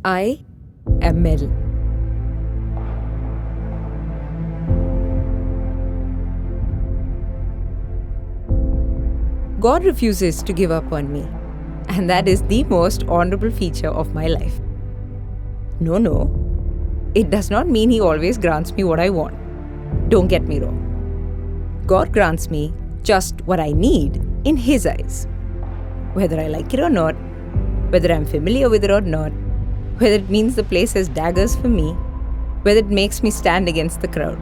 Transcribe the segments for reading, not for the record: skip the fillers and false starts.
I am Meryl. God refuses to give up on me, and that is the most honorable feature of my life. No, it does not mean He always grants me what I want. Don't get me wrong. God grants me just what I need in His eyes. Whether I like it or not, whether I'm familiar with it or not, whether it means the place has daggers for me, whether it makes me stand against the crowd.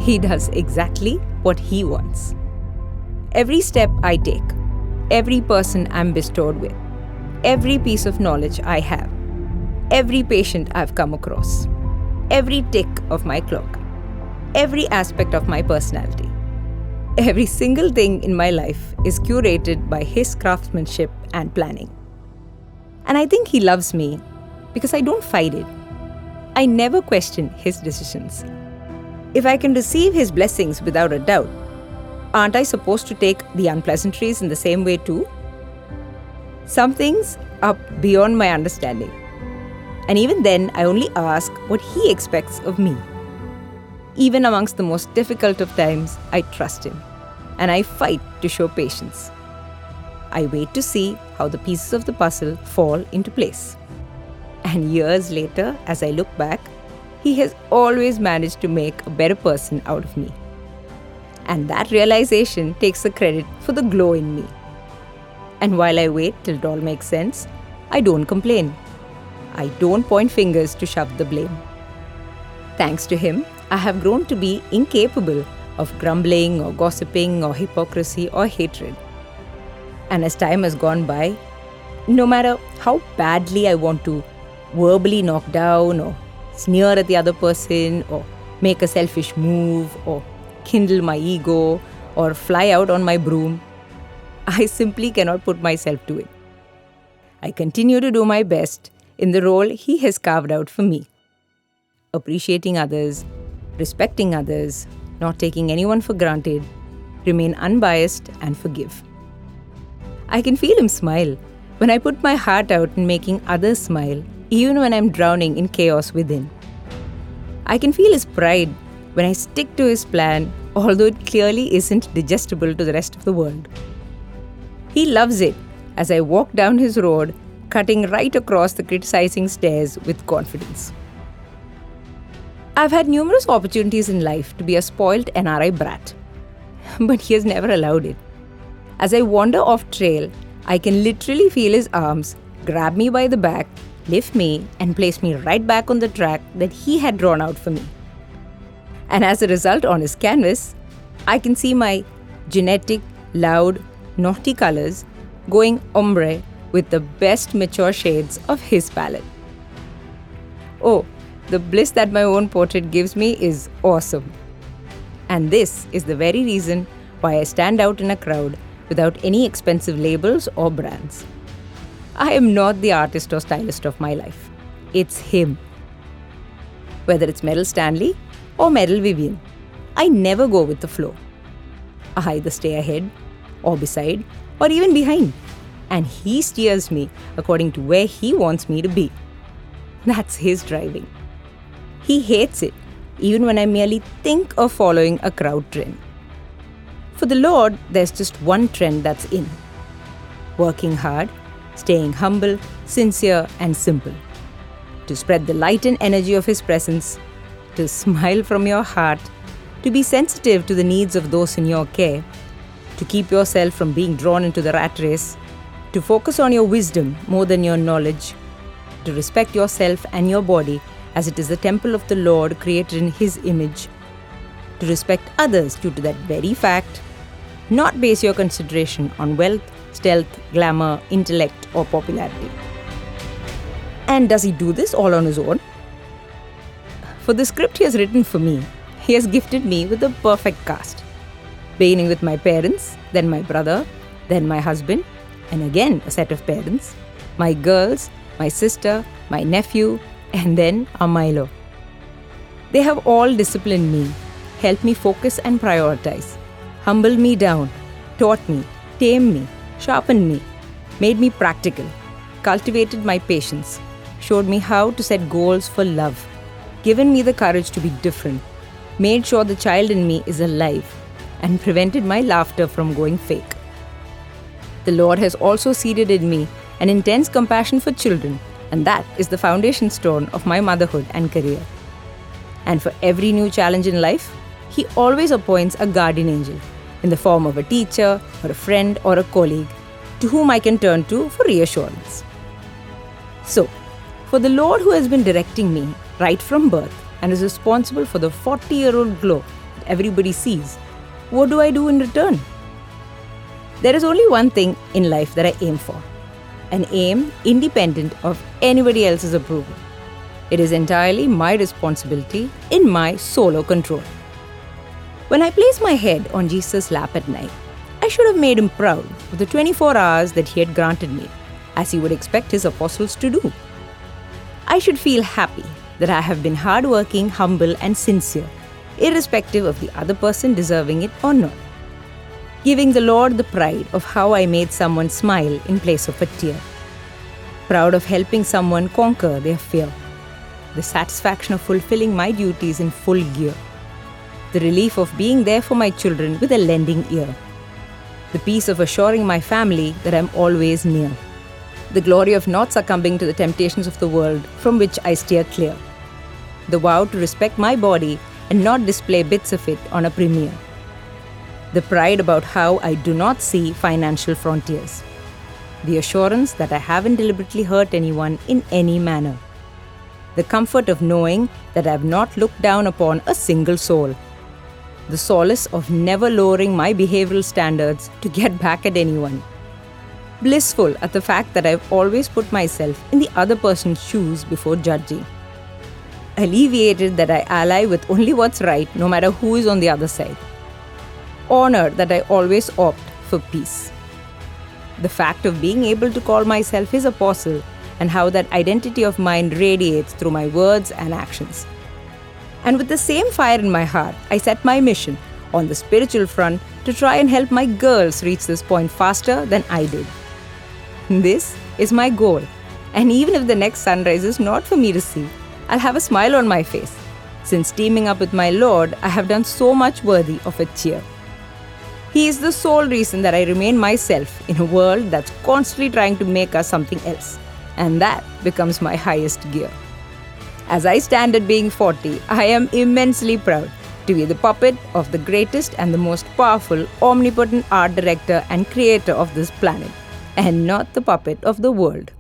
He does exactly what He wants. Every step I take, every person I'm bestowed with, every piece of knowledge I have, every patient I've come across, every tick of my clock, every aspect of my personality, every single thing in my life is curated by His craftsmanship and planning. And I think He loves me because I don't fight it. I never question His decisions. If I can receive His blessings without a doubt, aren't I supposed to take the unpleasantries in the same way too? Some things are beyond my understanding. And even then, I only ask what He expects of me. Even amongst the most difficult of times, I trust Him. And I fight to show patience. I wait to see how the pieces of the puzzle fall into place. And years later, as I look back, He has always managed to make a better person out of me. And that realization takes the credit for the glow in me. And while I wait till it all makes sense, I don't complain. I don't point fingers to shove the blame. Thanks to Him, I have grown to be incapable of grumbling or gossiping or hypocrisy or hatred. And as time has gone by, no matter how badly I want to verbally knock down or sneer at the other person or make a selfish move or kindle my ego or fly out on my broom, I simply cannot put myself to it. I continue to do my best in the role He has carved out for me. Appreciating others, respecting others, not taking anyone for granted, remain unbiased and forgive. I can feel Him smile when I put my heart out in making others smile, even when I'm drowning in chaos within. I can feel His pride when I stick to His plan, although it clearly isn't digestible to the rest of the world. He loves it as I walk down His road, cutting right across the criticizing stairs with confidence. I've had numerous opportunities in life to be a spoiled NRI brat, but He has never allowed it. As I wander off trail, I can literally feel His arms grab me by the back, lift me, and place me right back on the track that He had drawn out for me. And as a result, on His canvas, I can see my genetic, loud, naughty colors going ombre with the best mature shades of His palette. Oh, the bliss that my own portrait gives me is awesome. And this is the very reason why I stand out in a crowd without any expensive labels or brands. I am not the artist or stylist of my life. It's Him. Whether it's Meryl Stanley or Meryl Vivian, I never go with the flow. I either stay ahead or beside or even behind, and He steers me according to where He wants me to be. That's His driving. He hates it, even when I merely think of following a crowd trend. For the Lord, there's just one trend that's in: working hard, staying humble, sincere, and simple. To spread the light and energy of His presence, to smile from your heart, to be sensitive to the needs of those in your care, to keep yourself from being drawn into the rat race, to focus on your wisdom more than your knowledge, to respect yourself and your body as it is the temple of the Lord created in His image, to respect others due to that very fact, not base your consideration on wealth, stealth, glamour, intellect, or popularity. And does He do this all on His own? For the script He has written for me, He has gifted me with a perfect cast. Beginning with my parents, then my brother, then my husband, and again a set of parents, my girls, my sister, my nephew, and then our Milo. They have all disciplined me, helped me focus and prioritize, humbled me down, taught me, tamed me, sharpened me, made me practical, cultivated my patience, showed me how to set goals for love, given me the courage to be different, made sure the child in me is alive, and prevented my laughter from going fake. The Lord has also seeded in me an intense compassion for children, and that is the foundation stone of my motherhood and career. And for every new challenge in life, He always appoints a guardian angel in the form of a teacher or a friend or a colleague to whom I can turn to for reassurance. So, for the Lord who has been directing me right from birth and is responsible for the 40-year-old glow that everybody sees, what do I do in return? There is only one thing in life that I aim for, an aim independent of anybody else's approval. It is entirely my responsibility in my solo control. When I place my head on Jesus' lap at night, I should have made Him proud of the 24 hours that He had granted me, as He would expect His apostles to do. I should feel happy that I have been hardworking, humble, and sincere, irrespective of the other person deserving it or not. Giving the Lord the pride of how I made someone smile in place of a tear. Proud of helping someone conquer their fear. The satisfaction of fulfilling my duties in full gear. The relief of being there for my children with a lending ear. The peace of assuring my family that I'm always near. The glory of not succumbing to the temptations of the world from which I steer clear. The vow to respect my body and not display bits of it on a premiere. The pride about how I do not see financial frontiers. The assurance that I haven't deliberately hurt anyone in any manner. The comfort of knowing that I have not looked down upon a single soul. The solace of never lowering my behavioral standards to get back at anyone. Blissful at the fact that I've always put myself in the other person's shoes before judging. Alleviated that I ally with only what's right no matter who is on the other side. Honored that I always opt for peace. The fact of being able to call myself His apostle and how that identity of mine radiates through my words and actions. And with the same fire in my heart, I set my mission on the spiritual front to try and help my girls reach this point faster than I did. This is my goal, and even if the next sunrise is not for me to see, I'll have a smile on my face, since teaming up with my Lord, I have done so much worthy of a cheer. He is the sole reason that I remain myself in a world that's constantly trying to make us something else, and that becomes my highest gear. As I stand at being 40, I am immensely proud to be the puppet of the greatest and the most powerful, omnipotent art director and creator of this planet, and not the puppet of the world.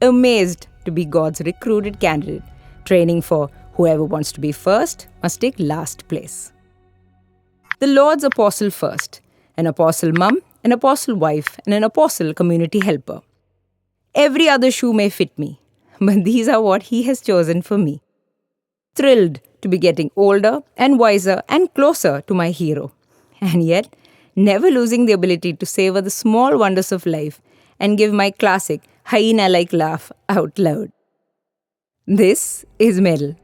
Amazed to be God's recruited candidate, training for whoever wants to be first must take last place. The Lord's apostle first, an apostle mum, an apostle wife, and an apostle community helper. Every other shoe may fit me, but these are what He has chosen for me. Thrilled to be getting older and wiser and closer to my hero, and yet never losing the ability to savor the small wonders of life and give my classic hyena-like laugh out loud. This is Meryl.